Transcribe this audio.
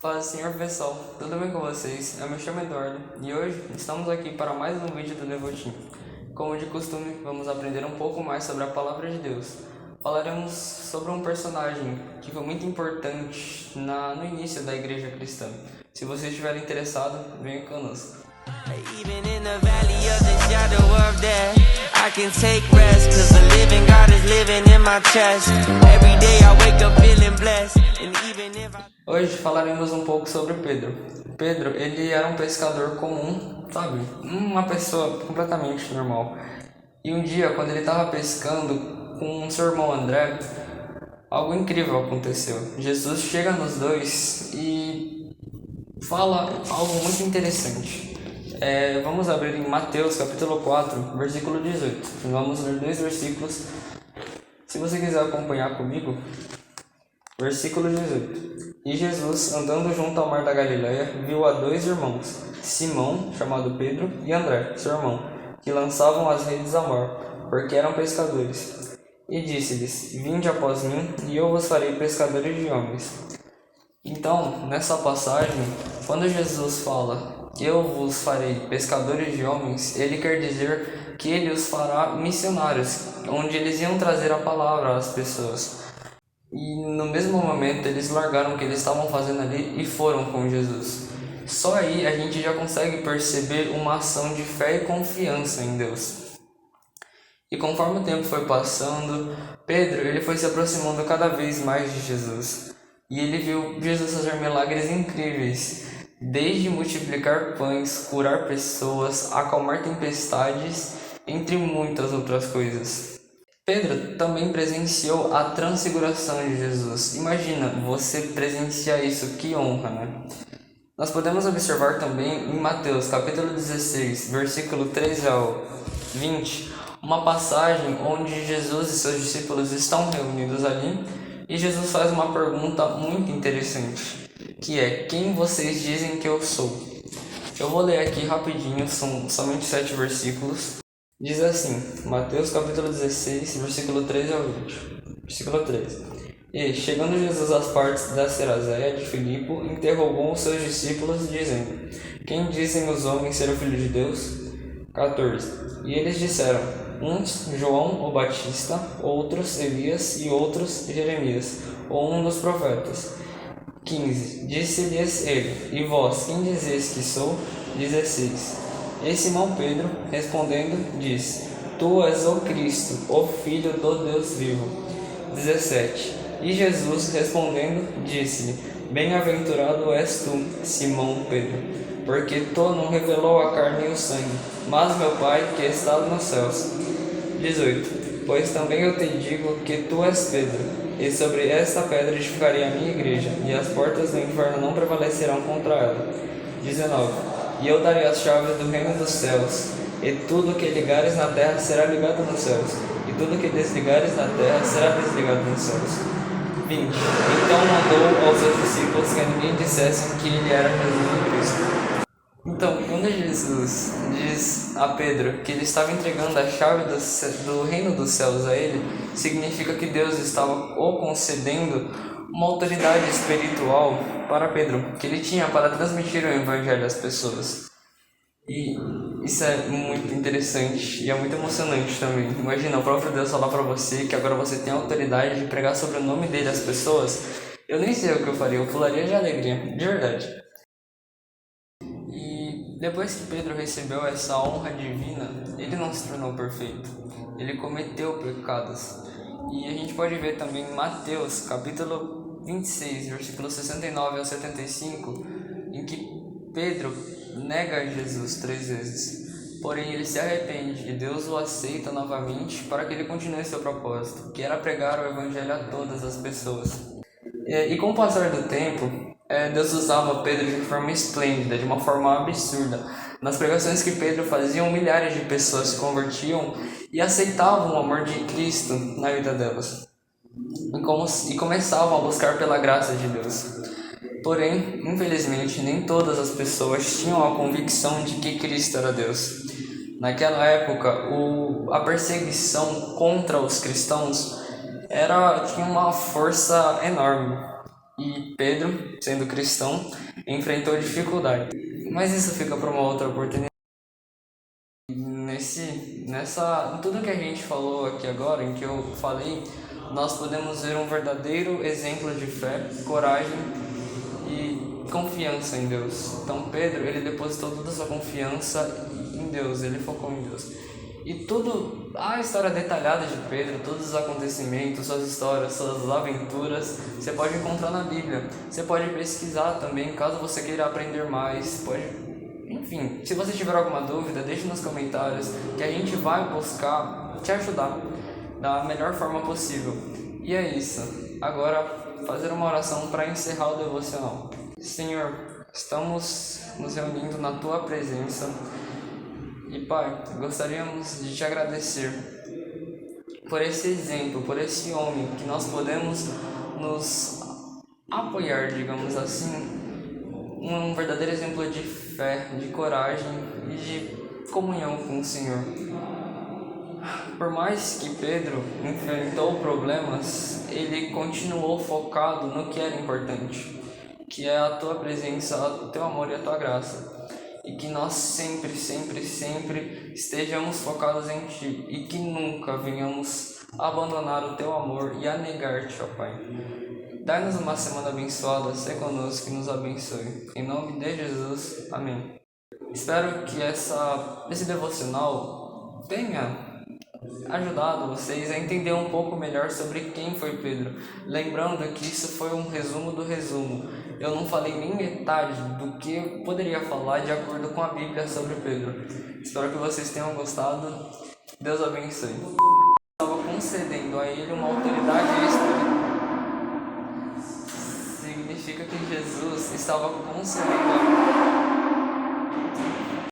Paz, senhor pessoal, tudo bem com vocês? Eu me chamo Eduardo e hoje estamos aqui para mais um vídeo do Devotinho. Como de costume, vamos aprender um pouco mais sobre a Palavra de Deus. Falaremos sobre um personagem que foi muito importante no início da igreja cristã. Se você estiver interessado, venha conosco. Even in the valley of the shadow of death, I can take rest, 'cause the living God is living in my chest. Every day I wake up feeling blessed, and even if Hoje falaremos um pouco sobre Pedro. Pedro, ele era um pescador comum, sabe? Uma pessoa completamente normal. E um dia, quando ele estava pescando com seu irmão André, algo incrível aconteceu. Jesus chega nos dois e fala algo muito interessante. Vamos abrir em Mateus capítulo 4, versículo 18. Vamos ler 2 versículos. Se você quiser acompanhar comigo, versículo 18. E Jesus, andando junto ao mar da Galileia, viu a 2 irmãos, Simão, chamado Pedro, e André, seu irmão, que lançavam as redes ao mar, porque eram pescadores. E disse-lhes: Vinde após mim, e eu vos farei pescadores de homens. Então, nessa passagem, quando Jesus fala: eu vos farei pescadores de homens, ele quer dizer que ele os fará missionários, onde eles iam trazer a palavra às pessoas. E no mesmo momento eles largaram o que eles estavam fazendo ali e foram com Jesus. Só aí a gente já consegue perceber uma ação de fé e confiança em Deus. E conforme o tempo foi passando, Pedro ele foi se aproximando cada vez mais de Jesus. E ele viu Jesus fazer milagres incríveis, desde multiplicar pães, curar pessoas, acalmar tempestades, entre muitas outras coisas. Pedro também presenciou a transfiguração de Jesus. Imagina, você presenciar isso, que honra, né? Nós podemos observar também em Mateus capítulo 16, versículo 13 ao 20, uma passagem onde Jesus e seus discípulos estão reunidos ali e Jesus faz uma pergunta muito interessante, que é: quem vocês dizem que eu sou? Eu vou ler aqui rapidinho, são somente 7 versículos. Diz assim, Mateus capítulo 16, versículo 13 ao 20. Versículo 13. E, chegando Jesus às partes da Cesareia de Filipe, interrogou os seus discípulos, dizendo: Quem dizem os homens ser o Filho de Deus? 14. E eles disseram: uns João o Batista, outros Elias e outros Jeremias, ou um dos profetas. 15. Disse-lhes ele: E vós, quem dizeis que sou? 16. E Simão Pedro, respondendo, disse: Tu és o Cristo, o Filho do Deus vivo. 17. E Jesus, respondendo, disse-lhe: Bem-aventurado és tu, Simão Pedro, porque tu não revelou a carne e o sangue, mas meu Pai que está nos céus. 18. Pois também eu te digo que tu és Pedro, e sobre esta pedra edificarei a minha igreja, e as portas do inferno não prevalecerão contra ela. 19. E eu darei as chaves do reino dos céus, e tudo que ligares na terra será ligado nos céus, e tudo que desligares na terra será desligado nos céus. 20. Então mandou aos seus discípulos que ninguém dissessem que ele era Jesus o Cristo. Então, quando Jesus diz a Pedro que ele estava entregando a chave do reino dos céus a ele, significa que Deus estava o concedendo uma autoridade espiritual para Pedro, que ele tinha para transmitir o evangelho às pessoas. E isso é muito interessante e é muito emocionante também. Imagina o próprio Deus falar para você que agora você tem a autoridade de pregar sobre o nome dele às pessoas. Eu nem sei o que eu faria, eu pularia de alegria, de verdade. E depois que Pedro recebeu essa honra divina, ele não se tornou perfeito, ele cometeu pecados. E a gente pode ver também em Mateus capítulo 26, versículos 69 ao 75, em que Pedro nega Jesus 3 vezes. Porém, ele se arrepende e Deus o aceita novamente para que ele continue seu propósito, que era pregar o evangelho a todas as pessoas. E com o passar do tempo, Deus usava Pedro de forma esplêndida, de uma forma absurda. Nas pregações que Pedro fazia, milhares de pessoas se convertiam e aceitavam o amor de Cristo na vida delas. E começavam a buscar pela graça de Deus. Porém, infelizmente, nem todas as pessoas tinham a convicção de que Cristo era Deus. Naquela época, a perseguição contra os cristãos tinha uma força enorme. E Pedro, sendo cristão, enfrentou dificuldade. Mas isso fica para uma outra oportunidade. Em tudo que a gente falou aqui agora, em que eu falei, nós podemos ver um verdadeiro exemplo de fé, coragem e confiança em Deus. Então Pedro, ele depositou toda a sua confiança em Deus, ele focou em Deus. E tudo, a história detalhada de Pedro, todos os acontecimentos, suas histórias, suas aventuras, você pode encontrar na Bíblia. Você pode pesquisar também, caso você queira aprender mais, enfim, se você tiver alguma dúvida, deixe nos comentários que a gente vai buscar te ajudar da melhor forma possível. E é isso. Agora, fazer uma oração para encerrar o devocional. Senhor, estamos nos reunindo na Tua presença e, Pai, gostaríamos de Te agradecer por esse exemplo, por esse homem que nós podemos nos apoiar, digamos assim, um verdadeiro exemplo de fé, de coragem e de comunhão com o Senhor. Por mais que Pedro enfrentou problemas, ele continuou focado no que era importante, que é a Tua presença, o Teu amor e a Tua graça. E que nós sempre, sempre, sempre estejamos focados em Ti e que nunca venhamos abandonar o Teu amor e a negar-te, ó Pai. Dai-nos uma semana abençoada, se conosco e nos abençoe. Em nome de Jesus, amém. Espero que esse devocional tenha ajudado vocês a entender um pouco melhor sobre quem foi Pedro. Lembrando que isso foi um resumo do resumo. Eu não falei nem metade do que eu poderia falar de acordo com a Bíblia sobre Pedro. Espero que vocês tenham gostado. Deus abençoe. Estava concedendo a ele uma autoridade extra. Significa que Jesus estava concedendo